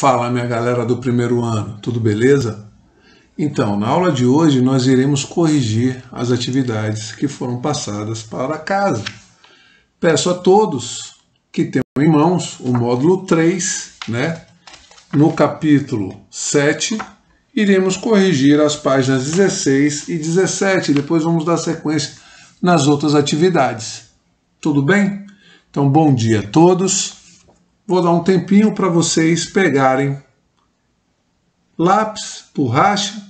Fala, minha galera do primeiro ano, tudo beleza? Então, na aula de hoje nós iremos corrigir as atividades que foram passadas para casa. Peço a todos que tenham em mãos o módulo 3, no capítulo 7, iremos corrigir as páginas 16 e 17, depois vamos dar sequência nas outras atividades. Tudo bem? Então, bom dia a todos. Vou dar um tempinho para vocês pegarem lápis, borracha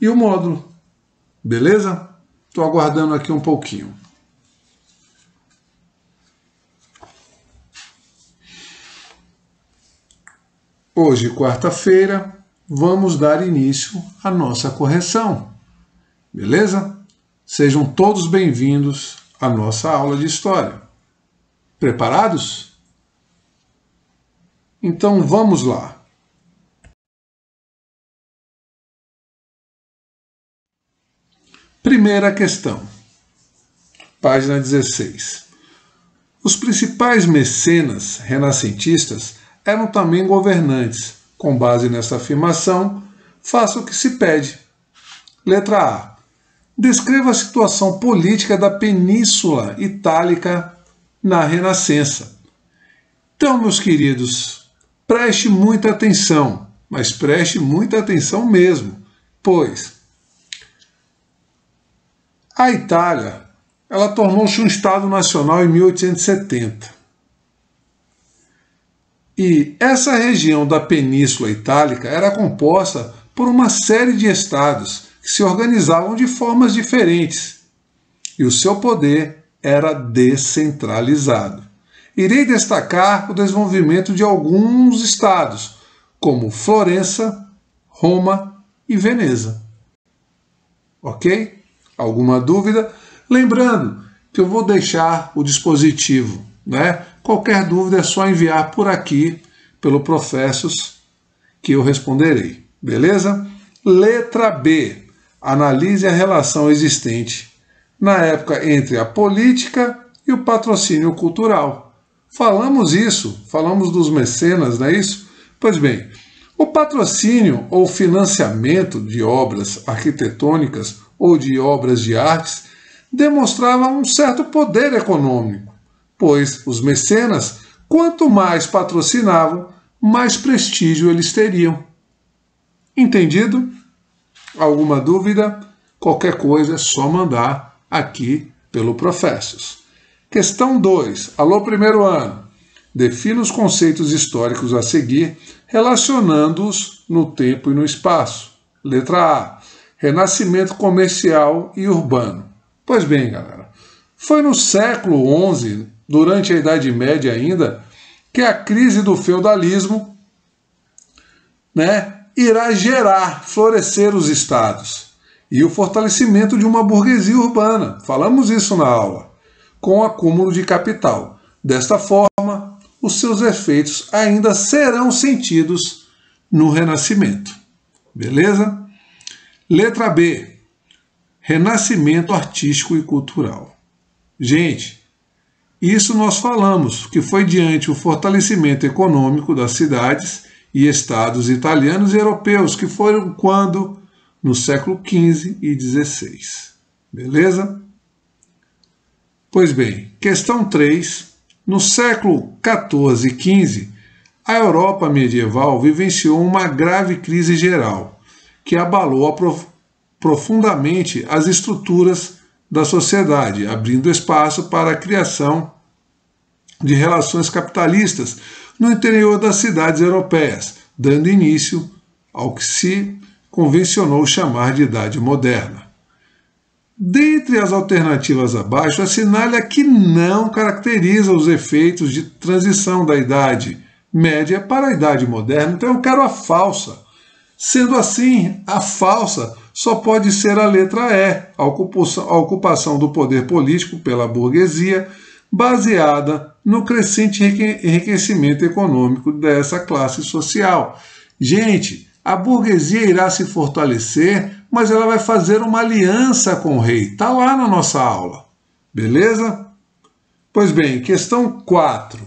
e o módulo. Beleza? Estou aguardando aqui um pouquinho. Hoje, quarta-feira, vamos dar início à nossa correção. Beleza? Sejam todos bem-vindos à nossa aula de história. Preparados? Então vamos lá. Primeira questão, página 16. Os principais mecenas renascentistas eram também governantes. Com base nessa afirmação, faça o que se pede. Letra A. Descreva a situação política da Península Itálica na Renascença. Então, meus queridos, preste muita atenção, mas preste muita atenção mesmo, pois a Itália, ela tornou-se um Estado nacional em 1870. E essa região da Península Itálica era composta por uma série de estados que se organizavam de formas diferentes. E o seu poder era descentralizado. Irei destacar o desenvolvimento de alguns estados, como Florença, Roma e Veneza. Ok? Alguma dúvida? Lembrando que eu vou deixar o dispositivo, Qualquer dúvida é só enviar por aqui, pelo Professos, que eu responderei. Beleza? Letra B. Analise a relação existente na época entre a política e o patrocínio cultural. Falamos dos mecenas, não é isso? Pois bem, o patrocínio ou financiamento de obras arquitetônicas ou de obras de artes demonstrava um certo poder econômico, pois os mecenas, quanto mais patrocinavam, mais prestígio eles teriam. Entendido? Alguma dúvida? Qualquer coisa é só mandar aqui pelo Professos. Questão 2. Alô, primeiro ano. Defina os conceitos históricos a seguir, relacionando-os no tempo e no espaço. Letra A. Renascimento comercial e urbano. Pois bem, galera, foi no século XI, durante a Idade Média ainda, que a crise do feudalismo irá florescer os estados e o fortalecimento de uma burguesia urbana. Falamos isso na aula. Com o acúmulo de capital. Desta forma, os seus efeitos ainda serão sentidos no Renascimento. Beleza? Letra B. Renascimento artístico e cultural. Gente, isso nós falamos, que foi diante o fortalecimento econômico das cidades e estados italianos e europeus, que foram quando? No século XV e XVI. Beleza? Pois bem, questão 3. No século XIV e XV, a Europa medieval vivenciou uma grave crise geral, que abalou profundamente as estruturas da sociedade, abrindo espaço para a criação de relações capitalistas no interior das cidades europeias, dando início ao que se convencionou chamar de Idade Moderna. Dentre as alternativas abaixo, assinale a que não caracteriza os efeitos de transição da Idade Média para a Idade Moderna. Então eu quero a falsa. Sendo assim, a falsa só pode ser a letra E, a ocupação do poder político pela burguesia, baseada no crescente enriquecimento econômico dessa classe social. Gente, a burguesia irá se fortalecer, mas ela vai fazer uma aliança com o rei. Está lá na nossa aula. Beleza? Pois bem, questão 4.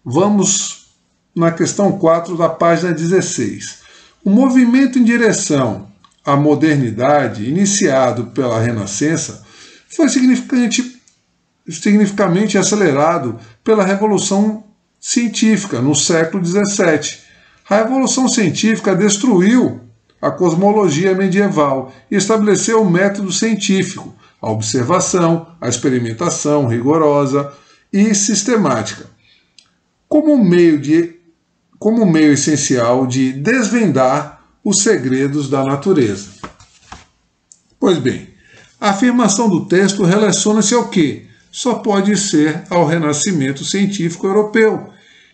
Vamos na questão 4 da página 16. O movimento em direção à modernidade, iniciado pela Renascença, foi significativamente acelerado pela Revolução Científica no século XVII. A Revolução Científica destruiu a cosmologia medieval e estabeleceu o método científico, a observação, a experimentação rigorosa e sistemática, como meio essencial de desvendar os segredos da natureza. Pois bem, a afirmação do texto relaciona-se ao quê? Só pode ser ao renascimento científico europeu,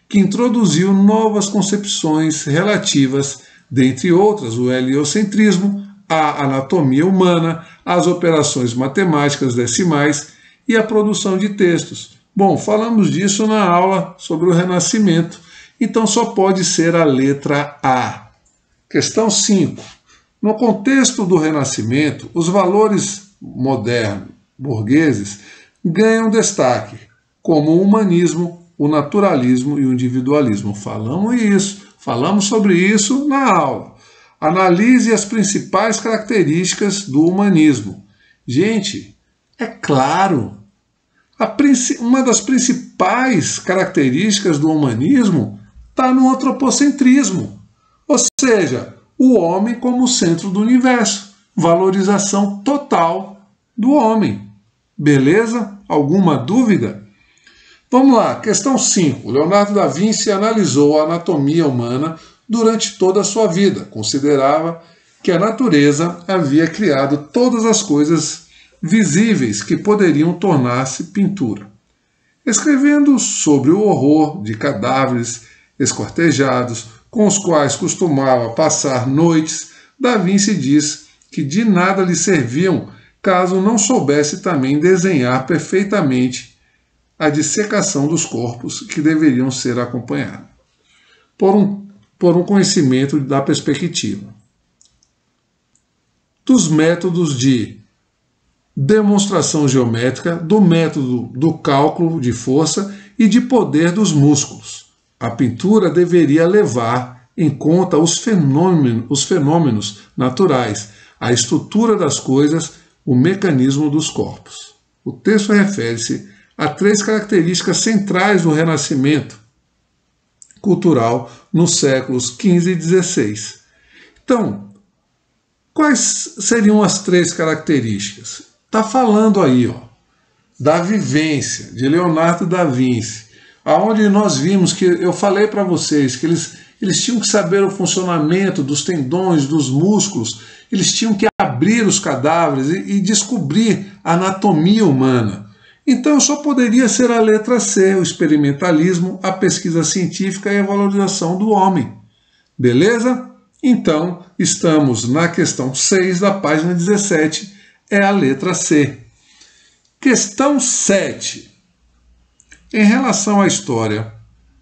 que introduziu novas concepções relativas, dentre outras, o heliocentrismo, a anatomia humana, as operações matemáticas decimais e a produção de textos. Bom, falamos disso na aula sobre o Renascimento, então só pode ser a letra A. Questão 5. No contexto do Renascimento, os valores modernos, burgueses, ganham destaque, como o humanismo, o naturalismo e o individualismo. Falamos sobre isso na aula. Analise as principais características do humanismo. Gente, é claro, uma das principais características do humanismo está no antropocentrismo, ou seja, o homem como centro do universo, valorização total do homem. Beleza? Alguma dúvida? Vamos lá, questão 5. Leonardo da Vinci analisou a anatomia humana durante toda a sua vida. Considerava que a natureza havia criado todas as coisas visíveis que poderiam tornar-se pintura. Escrevendo sobre o horror de cadáveres esquartejados, com os quais costumava passar noites, Da Vinci diz que de nada lhe serviam caso não soubesse também desenhar perfeitamente a dissecação dos corpos que deveriam ser acompanhados por um conhecimento da perspectiva, dos métodos de demonstração geométrica, do método do cálculo de força e de poder dos músculos. A pintura deveria levar em conta os fenômenos naturais, a estrutura das coisas, o mecanismo dos corpos. O texto refere-se a 3 características centrais do Renascimento cultural nos séculos XV e XVI. Então, quais seriam as 3 características? Está falando aí, da vivência de Leonardo da Vinci, aonde nós vimos que eu falei para vocês que eles tinham que saber o funcionamento dos tendões, dos músculos, eles tinham que abrir os cadáveres e descobrir a anatomia humana. Então só poderia ser a letra C, o experimentalismo, a pesquisa científica e a valorização do homem. Beleza? Então, estamos na questão 6 da página 17, é a letra C. Questão 7. Em relação à história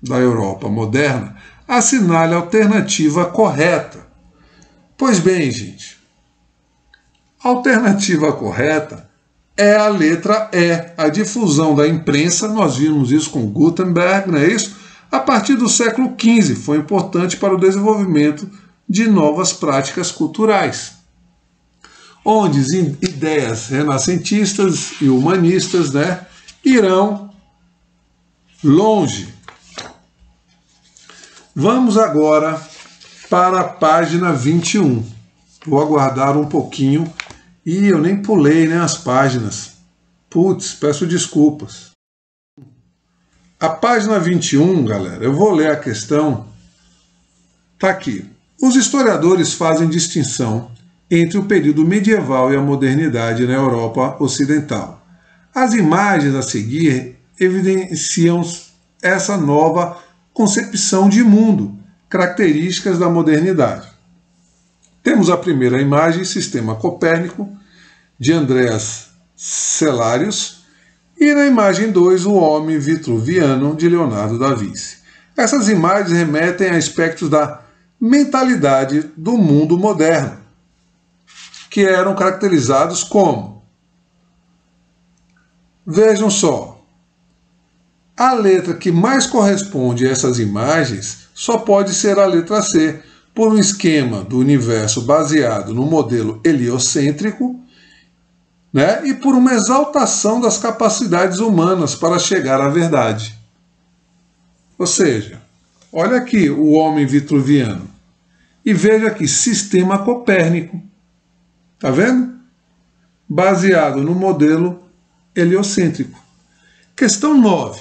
da Europa moderna, assinale a alternativa correta. Pois bem, gente, a alternativa correta é a letra E, a difusão da imprensa. Nós vimos isso com Gutenberg, não é isso? A partir do século XV, foi importante para o desenvolvimento de novas práticas culturais, onde ideias renascentistas e humanistas, irão longe. Vamos agora para a página 21. Vou aguardar um pouquinho. E eu nem pulei as páginas. Putz, peço desculpas. A página 21, galera, eu vou ler a questão. Está aqui. Os historiadores fazem distinção entre o período medieval e a modernidade na Europa Ocidental. As imagens a seguir evidenciam essa nova concepção de mundo, características da modernidade. Temos a primeira imagem, Sistema Copérnico, de Andreas Cellarius, e na imagem 2, O Homem Vitruviano, de Leonardo da Vinci. Essas imagens remetem a aspectos da mentalidade do mundo moderno, que eram caracterizados como, vejam só, a letra que mais corresponde a essas imagens só pode ser a letra C, por um esquema do universo baseado no modelo heliocêntrico, né, e por uma exaltação das capacidades humanas para chegar à verdade. Ou seja, olha aqui o homem vitruviano e veja aqui, sistema copérnico. Tá vendo? Baseado no modelo heliocêntrico. Questão 9.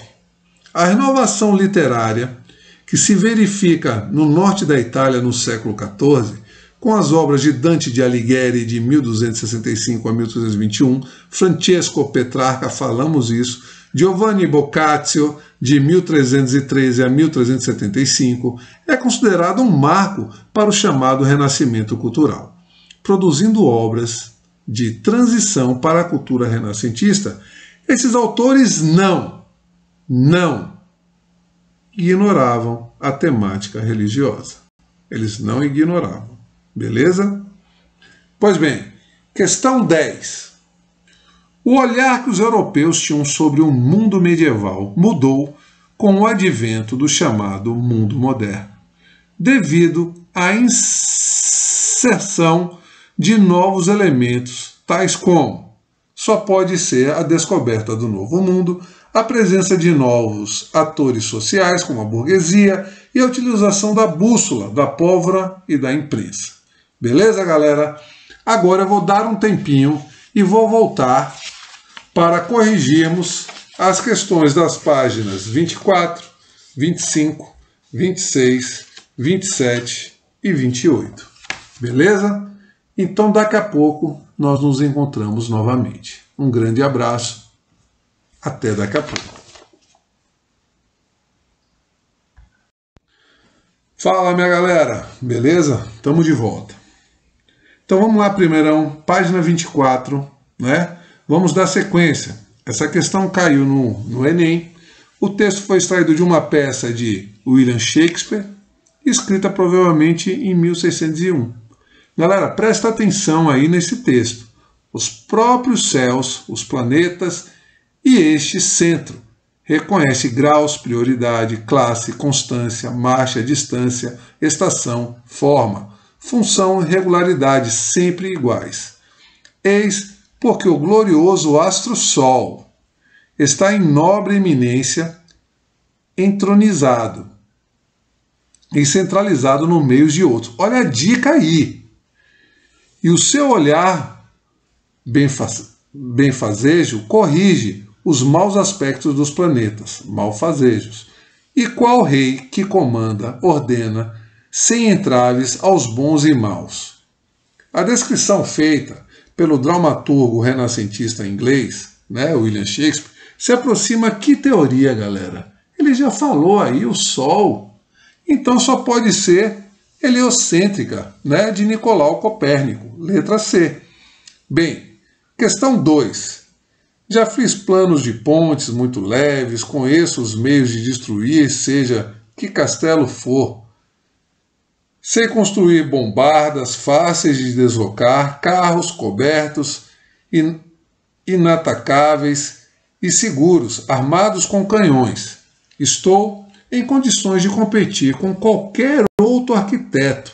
A renovação literária que se verifica no norte da Itália no século XIV, com as obras de Dante de Alighieri de 1265 a 1321, Francesco Petrarca, falamos isso, Giovanni Boccaccio de 1313 a 1375, é considerado um marco para o chamado Renascimento cultural, produzindo obras de transição para a cultura renascentista. Esses autores não ignoravam a temática religiosa. Eles não ignoravam. Beleza? Pois bem, questão 10. O olhar que os europeus tinham sobre o mundo medieval mudou com o advento do chamado mundo moderno, devido à inserção de novos elementos, tais como só pode ser a descoberta do novo mundo, a presença de novos atores sociais, como a burguesia, e a utilização da bússola, da pólvora e da imprensa. Beleza, galera? Agora eu vou dar um tempinho e vou voltar para corrigirmos as questões das páginas 24, 25, 26, 27 e 28. Beleza? Então, daqui a pouco, nós nos encontramos novamente. Um grande abraço. Até daqui a pouco. Fala, minha galera. Beleza? Estamos de volta. Então, vamos lá, primeirão. Página 24, né? Vamos dar sequência. Essa questão caiu no Enem. O texto foi extraído de uma peça de William Shakespeare, escrita provavelmente em 1601. Galera, presta atenção aí nesse texto. Os próprios céus, os planetas e este centro. Reconhece graus, prioridade, classe, constância, marcha, distância, estação, forma, função e regularidade sempre iguais. Eis porque o glorioso astro Sol está em nobre eminência, entronizado e centralizado no meio de outros. Olha a dica aí. E o seu olhar benfazejo corrige os maus aspectos dos planetas, malfazejos. E qual rei que comanda, ordena, sem entraves aos bons e maus? A descrição feita pelo dramaturgo renascentista inglês, né, William Shakespeare, se aproxima que teoria, galera? Ele já falou aí, o Sol. Então só pode ser heliocêntrica, né, de Nicolau Copérnico, letra C. Bem, questão 2. Já fiz planos de pontes muito leves, conheço os meios de destruir, seja que castelo for. Sei construir bombardas fáceis de deslocar, carros cobertos, inatacáveis e seguros, armados com canhões. Estou em condições de competir com qualquer outro arquiteto,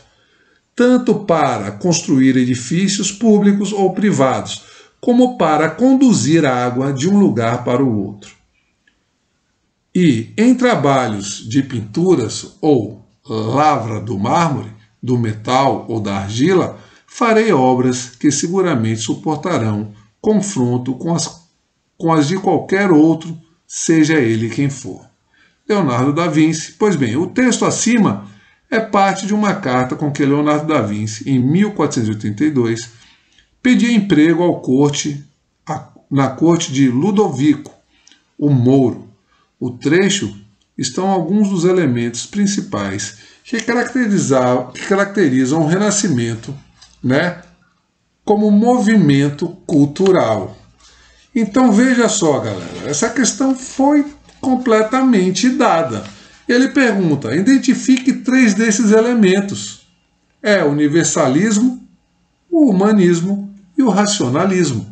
tanto para construir edifícios públicos ou privados, como para conduzir água de um lugar para o outro. E em trabalhos de pinturas ou lavra do mármore, do metal ou da argila, farei obras que seguramente suportarão confronto com as de qualquer outro, seja ele quem for. Leonardo da Vinci. Pois bem, o texto acima é parte de uma carta com que Leonardo da Vinci, em 1482, pedia emprego na corte de Ludovico, o Mouro. O trecho estão alguns dos elementos principais que caracterizam o Renascimento, né, como movimento cultural. Então veja só, galera, essa questão foi completamente dada. Ele pergunta, identifique 3 desses elementos. É o universalismo, o humanismo e o racionalismo.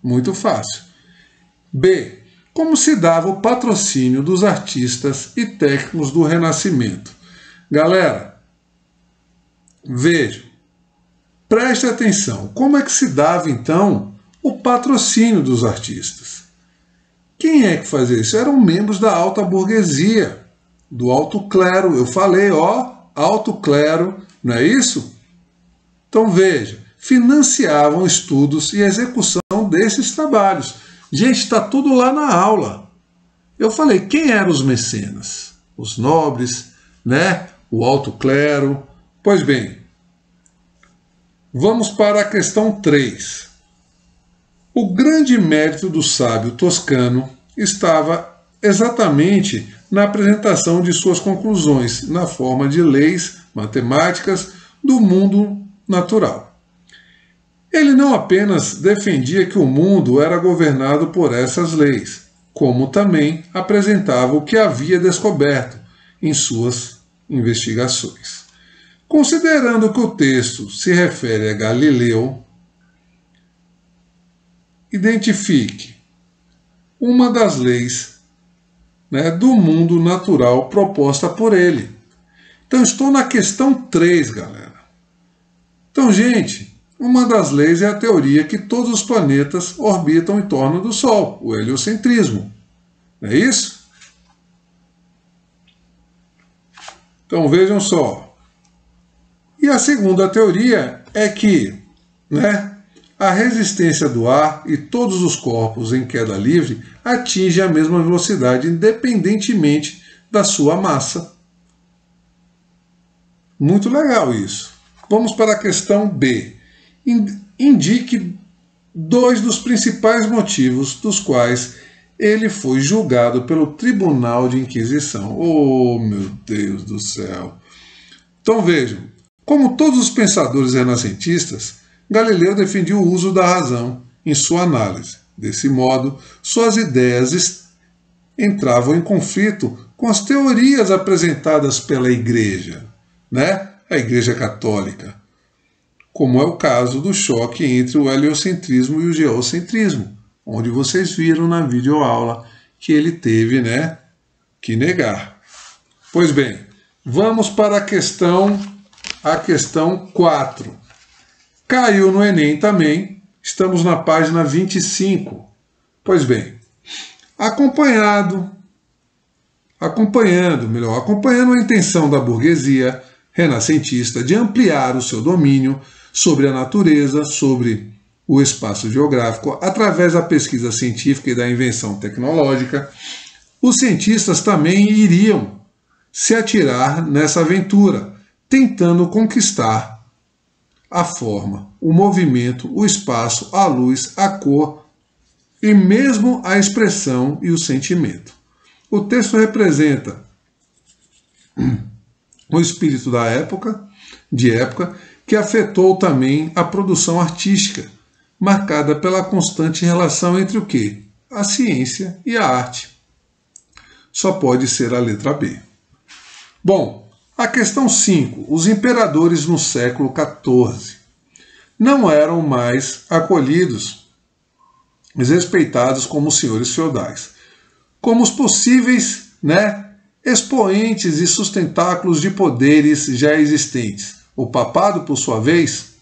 Muito fácil. B. como se dava o patrocínio dos artistas e técnicos do Renascimento. Galera, vejam, preste atenção, como é que se dava então o patrocínio dos artistas? Quem é que fazia isso? Eram membros da alta burguesia, do alto clero. Eu falei, alto clero, não é isso? Então veja, financiavam estudos e execução desses trabalhos. Gente, está tudo lá na aula. Eu falei, quem eram os mecenas? Os nobres, né? O alto clero. Pois bem, vamos para a questão 3. O grande mérito do sábio toscano estava exatamente na apresentação de suas conclusões, na forma de leis matemáticas do mundo natural. Ele não apenas defendia que o mundo era governado por essas leis, como também apresentava o que havia descoberto em suas investigações. Considerando que o texto se refere a Galileu, identifique uma das leis, do mundo natural proposta por ele. Então, estou na questão 3, galera. Então, gente, uma das leis é a teoria que todos os planetas orbitam em torno do Sol, o heliocentrismo. Não é isso? Então, vejam só. E a segunda teoria é que, a resistência do ar e todos os corpos em queda livre atingem a mesma velocidade, independentemente da sua massa. Muito legal isso. Vamos para a questão B. Indique 2 dos principais motivos dos quais ele foi julgado pelo Tribunal de Inquisição. Oh, meu Deus do céu! Então vejam, como todos os pensadores renascentistas, Galileu defendia o uso da razão em sua análise. Desse modo, suas ideias entravam em conflito com as teorias apresentadas pela Igreja, a Igreja Católica, como é o caso do choque entre o heliocentrismo e o geocentrismo, onde vocês viram na videoaula que ele teve, que negar. Pois bem, vamos para a questão 4. Caiu no Enem também, estamos na página 25. Pois bem, acompanhando a intenção da burguesia renascentista de ampliar o seu domínio sobre a natureza, sobre o espaço geográfico, através da pesquisa científica e da invenção tecnológica, os cientistas também iriam se atirar nessa aventura, tentando conquistar a forma, o movimento, o espaço, a luz, a cor e mesmo a expressão e o sentimento. O texto representa o espírito da época, que afetou também a produção artística, marcada pela constante relação entre o quê? A ciência e a arte. Só pode ser a letra B. Bom, a questão 5. Os imperadores no século XIV não eram mais acolhidos, mas respeitados como senhores feudais, como os possíveis, expoentes e sustentáculos de poderes já existentes. O papado, por sua vez,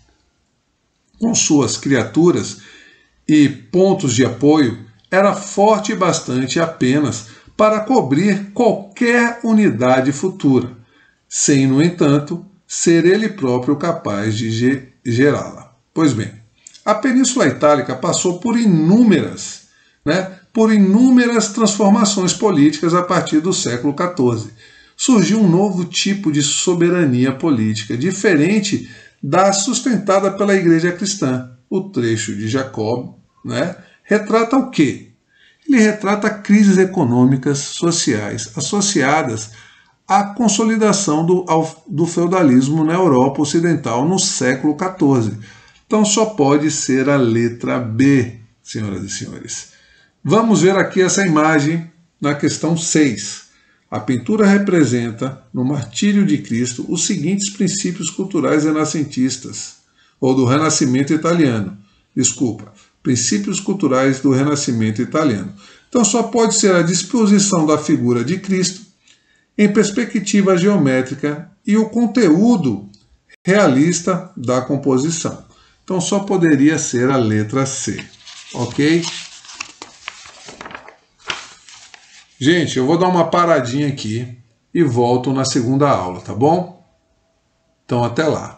com suas criaturas e pontos de apoio, era forte bastante apenas para cobrir qualquer unidade futura, sem, no entanto, ser ele próprio capaz de gerá-la. Pois bem, a Península Itálica passou por inúmeras transformações políticas a partir do século XIV. Surgiu um novo tipo de soberania política, diferente da sustentada pela Igreja Cristã. O trecho de Jacob retrata o quê? Ele retrata crises econômicas, sociais, associadas à consolidação do feudalismo na Europa Ocidental no século XIV. Então só pode ser a letra B, senhoras e senhores. Vamos ver aqui essa imagem na questão 6. A pintura representa, no Martírio de Cristo, os seguintes princípios culturais renascentistas, ou do Renascimento italiano. Princípios culturais do Renascimento italiano. Então só pode ser a disposição da figura de Cristo em perspectiva geométrica e o conteúdo realista da composição. Então só poderia ser a letra C, ok? Gente, eu vou dar uma paradinha aqui e volto na segunda aula, tá bom? Então até lá.